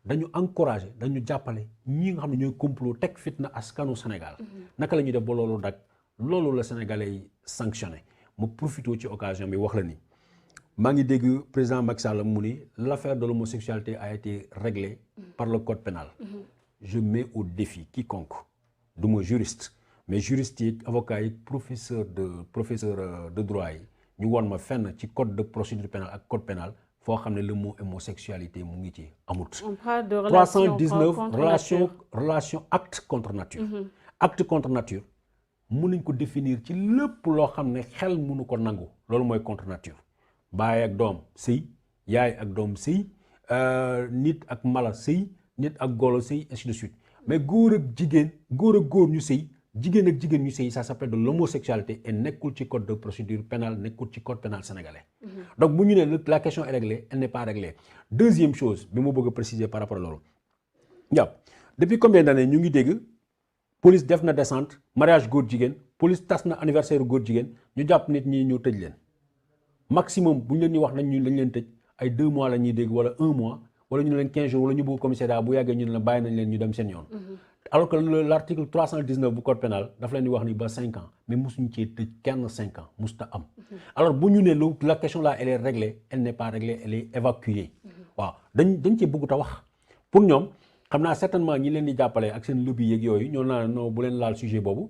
dañu encouragé dañu jàppale ñi nga xam ne ñooy complot teg fitna askanu Sénégal naka la ñuy def ba loolu dak loolu la Sénégalais yi sanctionné mu profité ci occasion bi wax la ni maa ngi dégg président Macky Sall mu ni l'affaire de l'homosexualité a été réglée par le code pénal je mets au défi quiconque du ma juriste mais juriste yi avocat yi professeur de droit yi ñu won ma fenn ci code de procédure pénale ak code pénal foo xam ne le mot homosexualité mu ngi ci amut. On parle de relation 319 contre relation acte contre nature. Acte contre nature mun nañ ko définir ci lépp loo xam ne xel mënu ko nangu loolu mooy contre nature baay ak doom sëy yaay ak doom sëy nit ak mala sëy nit ak golo sëy ainsi de suite mais góor ak góor ñu sëy jigéen ak jigéen ñu sëy ça s'appelle de l'homosexualité et nekkul ci code de procédure pénale nekkul ci code pénal sénégalais. Donc bu ñu ne la question est réglée elle n'est pas réglée. Deuxième chose bi ma bëgg a préciser par rapport à loolu jàpp depuis combien d'années ñu ngi dégg police def na descente mariage góor jigéen police tas na anniversaire góor jigéen ñu jàpp nit ñi ñu tëj leen maximum bu ñu leen ñuy wax nañ ñu lañ leen tëj ay 2 mois la ñuy dégg wala 1 mois wala ñu ne leen 15 jours wala ñu bëgg commissariat bu yàggee ñu ne la bàyyi nañ leen ñu dem seen yoon. Alors que l'article 319 du code pénal dafa leen di wax ni ba 5 ans mais mosuñu cee tëj kenn 5 ans musta am. Alors bu ñu ne la question là elle est réglée elle n'est pas réglée elle est évacuée. waaw dañ cee bëgg a wax pour ñoom xam naa certainement ñi leen di jàppale ak seen lobby yeeg yooyu ñoo naa non bu leen laal sujet boobu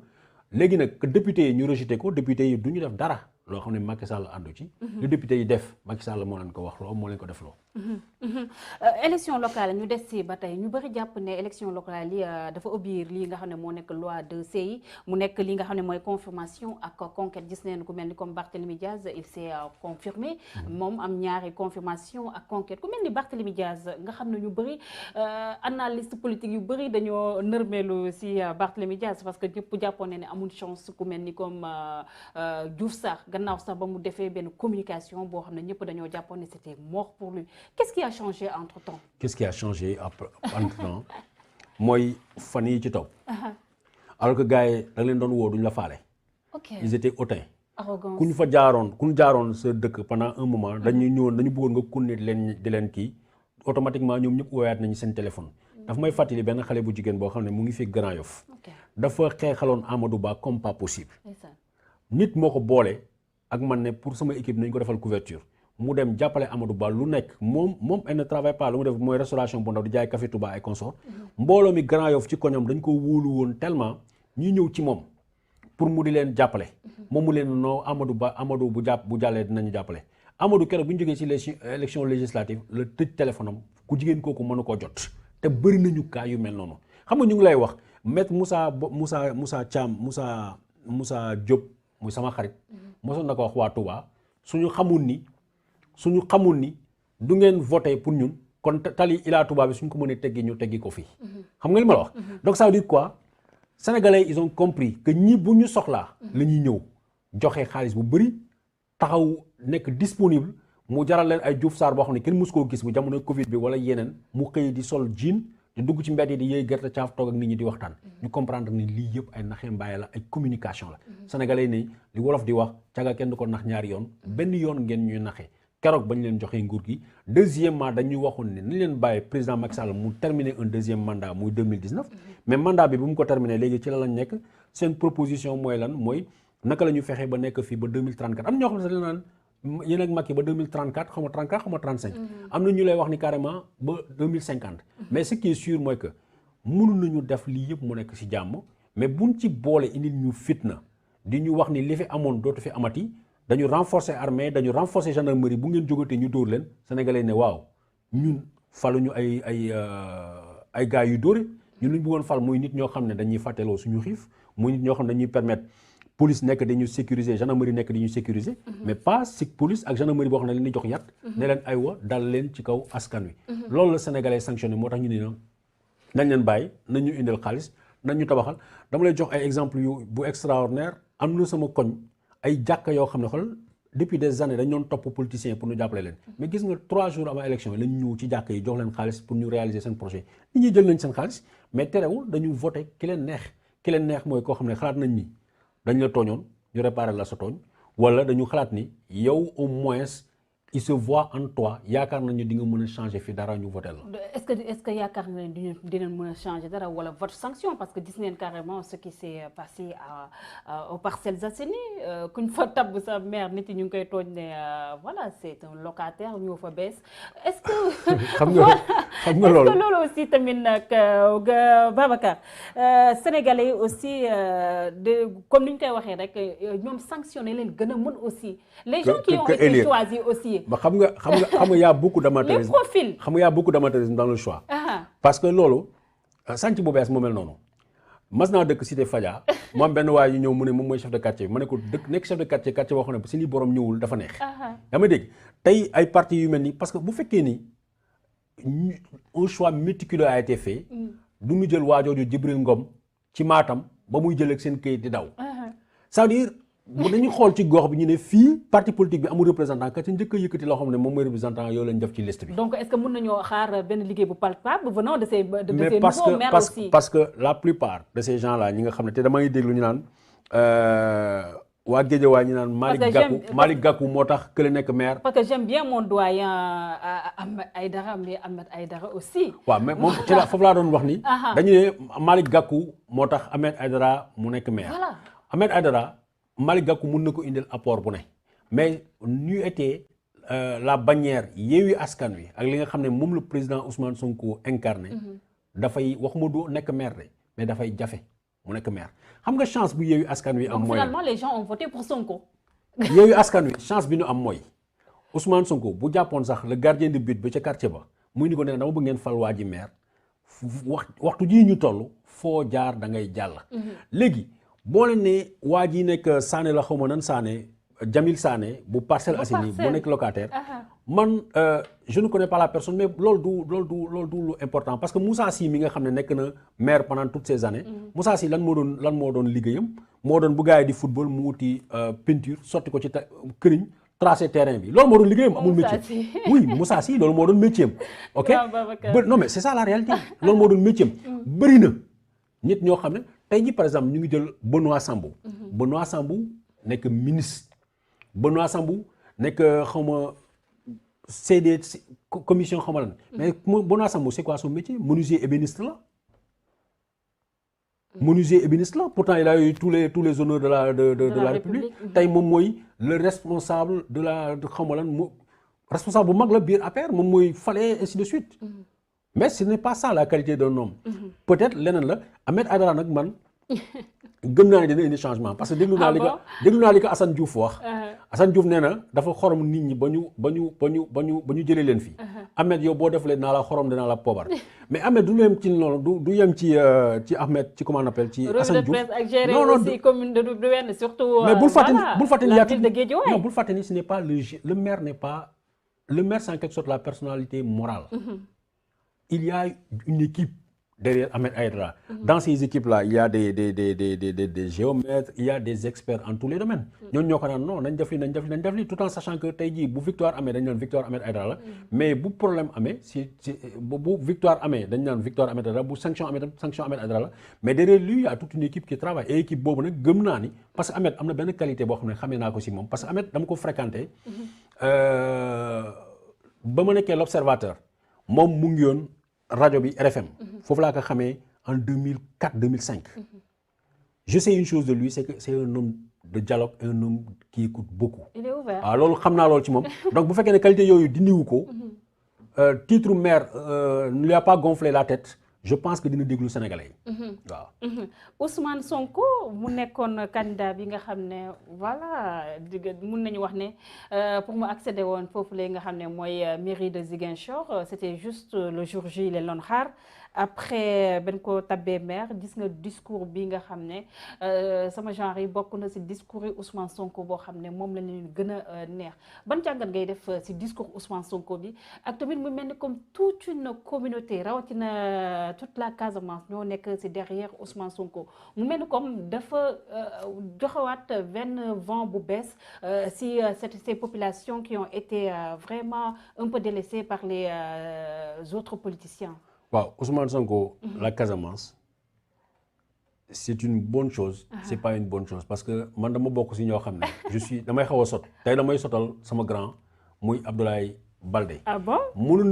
léegi nag que député yi ñu rejeté ko député yi du ñu def dara loo xam ne Macky Sall àndu ci. lu député yi def Macky Sall moo leen ko wax loo moo leen ko def loo. élection locale ñu des si ba tey ñu bëri jàpp ne élection locale yi dafa obéir lii nga xam ne moo nekk loi de CI mu nekk li nga xam ne mooy confirmation ak conquête gis nañu ku mel ni comme Barthélémy Diaz il s'est confirmé moom am ñaari confirmation ak conquête ku mel ni Barthélémy Diaz nga xam ne ñu bëri analyste politique yu bëri dañoo nërmeelu si Barthélémy Diaz parce que ñëpp jàppoon ne amul chance ku mel ni comme Diouf Sarr gannaaw sax ba mu defee benn communication boo xam ne ñëpp dañoo jàppoon ne c'était mort pour lui. Qu'est-ce qui a changé entre-temps? Qu'est-ce qui a changé entre-temps mooy fan yi ci taw. alors que gars yi da leen doon woo duñ la faale. ok ils étaient hautains. arrogance ku ñu fa jaaroon sa dëkk pendant un moment dañu ñëwoon dañu bëggoon nga continuer di leen kii automatiquement ñoom ñëpp wooyaat nañu seen téléphone. dafa may fàttali benn xale bu jigéen boo xam ne mu ngi fi Grand Yoff. dafa xeexaloon Amadou Ba comme pas possible. nit moo ko boole ak man ne pour sama équipe nañ ko defal couverture. mu dem jàppale Amadou Ba lu nekk moom elle ne travaille pas lu mu def mooy restauration bu ndaw di jaay café Touba ay consort mbooloo mi Grand Yoff ci koñom dañ ko wóolu woon tellement ñu ñëw ci moom pour mu di leen jàppale moom mu leen non Amadou bu jàllee dinañu jàppale Amadou keroog bu ñu jógee ci les élections législatives la tëj téléphone am ku jigéen kooku mënu koo jot te bëri nañu cas yu mel noonu xam nga ñu ngi lay wax maître Moussa Thiam Moussa Diop muy sama xarit mosoon na ko wax waa Touba suñu xamul ni du ngeen voté pour ñun kon tali Ila Touba bi suñ ko mënee teggi ñu teggi ko fii xam nga li ma la wax donc ça veut dire quoi sénégalais ils ont compris que ñi bu ñu soxlaa la ñuy ñëw joxe xaalis bu bëri taxaw nekk disponible mu jaral leen ay Diouf Sarr boo xam ne kenn mus koo gis bu jamono Covid bi wala yeneen mu xëy di sol jean di dugg ci mbedd yi di yëy gerte caaf toog ak nit ñi di waxtaan ñu comprendre ni lii yëpp ay naxee mbaay la ay communication la sénégalais ni li wolof di wax caga kenn du ko nax ñaari yoon benn yoon ngeen ñuy naxee keroog bañ leen joxee nguur gi deuxièmement dañuy waxoon ne nañ leen bàyyi président Macky Sall mu terminer un deuxième mandat muy 2019 mais mandat bi bu mu ko terminer léegi ci la lañ nekk seen proposition mooy lan mooy naka la ñu fexee ba nekk fii ba 2034 am ñoo xam ne sax naan yéen ak Macky ba 2034 xaw ma 34 xaw ma 35 am na ñu lay wax ni carrément ba 2050 mais ce qui est sûr mooy que mënu nañu def lii yëpp mu nekk ci jàmm mais buñ ci boole indil ñu fitna di ñu wax ni li fi amoon dootu fi amati dañu renforcer armée dañu renforcer gendarmerie bu ngeen jógatee ñu dóor leen sénégalais ne waaw ñun faluñu ay gars yu dóore ñun lu ñu bëggoon fal muy nit ñoo xam ne dañuy fàtteloo suñu xiif muy nit ñoo xam ne dañuy permettre police nekk dañu sécuriser gendarmerie nekk dañu sécuriser mais pas si police ak gendarmerie boo xam ne leen di jox yat ne leen aywa dal leen ci kaw askan wi loolu la sénégalais sanctionné moo tax ñu ne na nañ leen bàyyi nañ ñu indil xaalis nañ ñu tabaxal dama lay jox ay exemple yu bu extraordinaire am na sama koñ ay jàkka yoo xam ne xool depuis des années dañ doon topp politiciens pour ñu jàppale leen mais gis nga 3 jours avant élection yi lañ ñëw ci jàkka yi jox leen xaalis pour ñu réaliser seen projet nit ñi jël nañ seen xaalis mais terewul dañu voté ki leen neex mooy koo xam ne xalaat nañ ni dañ la tooñoon ñu réparer la sa tooñ wala dañu xalaat ni yow au moins il se voit en toi yaakaar nañu di nga mën a changer fi dara ñu voté la. est-ce que yaakaar nga ne dinañ mën a changer dara wala votre sanction parce que gis neen carrément ce qui s'est passé aux Parcelles Assainies kuñ fa tabb sa maire nit yi ñu ngi koy tooñ ne voilà c'est un locataire ñoo fa bees est-ce que. xam nga loolu est-ce que loolu aussi tamit nag Babacar sénégalais aussi comme ni ñu koy waxee rek ñoom sanctionné leen gën a mën aussi. les gens qui ont été choisis aussi. ba xam nga y a beaucoup d'amateurisme. les profils. xam nga y a beaucoup d'amateurisme dans le choix. parce que loolu sànc bu bees moo mel noonu. mas naa dëkk cité Fadia mu am benn waay yu ñëw mu ne moom mooy chef de quartier bi ma ne ko dëkk nekk chef de quartier boo xam ne si li borom ñëwul dafa neex. yaa ma dégg tey ay partis yu mel nii parce que bu fekkee ni un choix méticuleux a été fait. du ñu jël waajooju Jibril Ngom ci Matam ba muy jël ak seen këyit di daw. c'est-à-dire bu dañuy xool ci gox bi ñu ne fii parti politique bi amul représentant ka ci njëkk a yëkkati loo xam ne moom mooy représentant yow lañ def ci liste bi. donc est-ce que mën nañoo xaar benn liggéey bu palpable venant de ces nouveaux maires aussi. parce que la plupart de ces gens là ñi nga xam ne te damay déglu ñu naan waa Guédiawaye ñu naan Malick Gakou moo tax kële nekk maire. parce que j'aime bien mon doyen Ahmed Aïdara mais Ahmed Aïdara aussi. waaw mais moom ci la foofu laa doon wax ni. dañu ne Malick Gakou moo tax Ahmed Aïdara mu nekk maire. voilà Ahmed Aïdara Malick Gakou mun na ko indil apport bu ne mais ñu été la bannière Yewwi Askan Wi ak li nga xam ne moom le président Ousmane Sonko incarné. dafay waxuma du nekk maire de mais dafay jafe mu nekk maire xam nga chance bu Yewwi Askan Wi am. mooy finalement les gens ont voté pour Sonko. Yewwi Askan Wi chance bi ñu am mooy Ousmane Sonko bu jàppoon sax le gardien de but ba ca quartier ba muy ni ko ne dama bëgg ngeen fal waa ji maire waxtu jii ñu toll foo jaar da ngay jàll. léegi. boo leen ne waa ji nekk Sané la xaw ma nan Sané Jamil Sané bu Parcelles Assainies bu nekk locataire man je ne connais pas la personne mais loolu du lu important parce que Moussa Sy mi nga xam ne nekk na maire pendant toutes ces années Moussa Sy lan moo doon liggéeyam moo doon bu gars yi di football mu wuti peinture sotti ko ci këriñ tracé terrain bi loolu moo doon liggéeyam amul métier oui Moussa Sy loolu moo doon métier am ok non mais c'est ça la réalité loolu moo doon métier am bëri na nit ñoo xam ne tey jii par exemple ñu ngi jël Benoît Sambou. Benoît Sambou nekk ministre. Benoît Sambou nekk xawma CD commission xawma lan. mais Benoît Sambou c'est quoi son métier menuisier ébéniste la. menuisier ébéniste la pourtant il a eu tous les honneurs de la République. tey moom mooy le responsable de la xawma lan responsable bu mag la biir APR moom mooy fale ainsi de suite. mais ce n'est pas ça la qualité d'un homme. peut-être leneen la Ahmed Aïdara nag man gëm naa ne dina indi changement parce que déglu naa li ko Assane Diouf wax. Assane Diouf nee na dafa xorom nit ñi ba ñu jëlee leen fii. Ahmed yow boo defulee dinaa la xorom dinaa la poobar mais Ahmed du yem ci loolu du yem ci Ahmed ci comment on appelle ci Assane Diouf. non aussi commune de Douane surtout. mais bul fàtte ni la ville de Guédiawaye. non bul fàtte ni ce n'est pas le maire n'est pas le maire c'est en quelque sorte la personnalité morale. Il y a une équipe derrière Ahmed Aïdara. Dans ces équipes-là, il y a des géomètres, il y a des experts en tous les domaines. ñooñu ñoo ko naan non nañ def li tout en sachant que tey jii bu victoire amee dañ naan victoire Ahmed Aïdara la mais bu problème amee bu victoire amee dañ naan victoire Ahmed Aïdara bu sanction Ahmed Aïdara la mais derrière lui il y a toute une équipe qui travaille et équipe boobu nag gëm naa ni parce que Ahmed am na benn qualité boo xam ne xamee naa ko si moom parce que Ahmed dama ko fréquenté ba ma nekkee l'observateur moom mu ngi yoon rajo bi RFM foofu laa ko xamee en 2004 2005 je sais une chose de lui c'est que c'est un homme de dialogue un homme qui écoute beaucoup. il est ouvert waaw loolu xam naa loolu ci moom donc bu fekkee ne qualité yooyu dindiwu ko titre maire ne lui a pas gonflé la tête je pense que dina déglu Sénégalais yi. waaw. Ousmane Sonko mu nekkoon candidat bi nga xam ne voilà mun nañu wax ne pour mu accéder woon foofu la nga xam ne mooy mairie de Ziguinchor c'était juste le jour J leen doon xaar après ben ko tabbee maire gis nga discours bi nga xam ne sama genre yi bokk na ci discours yi Ousmane Sonko boo xam ne moom la leen gën a neex ban jàngat ngay def ci discours Ousmane Sonko bi ak tamit mu mel ni comme toute une communauté rawatina toute la Casamance ñoo nekk ci derrière Ousmane Sonko mu mel ni comme dafa joxewaat benn vent bu bees ci ces populations qui ont été vraiment un peu délaissées par les autres politiciens. waaw Ousmane Sonko la Casamance c'est une bonne chose c'est pas une bonne chose parce que man dama bokk ci ñoo xam ne damay xaw a sot tey damay sotal sama grand muy Abdoulaye Baldé. Ah bon? mënoon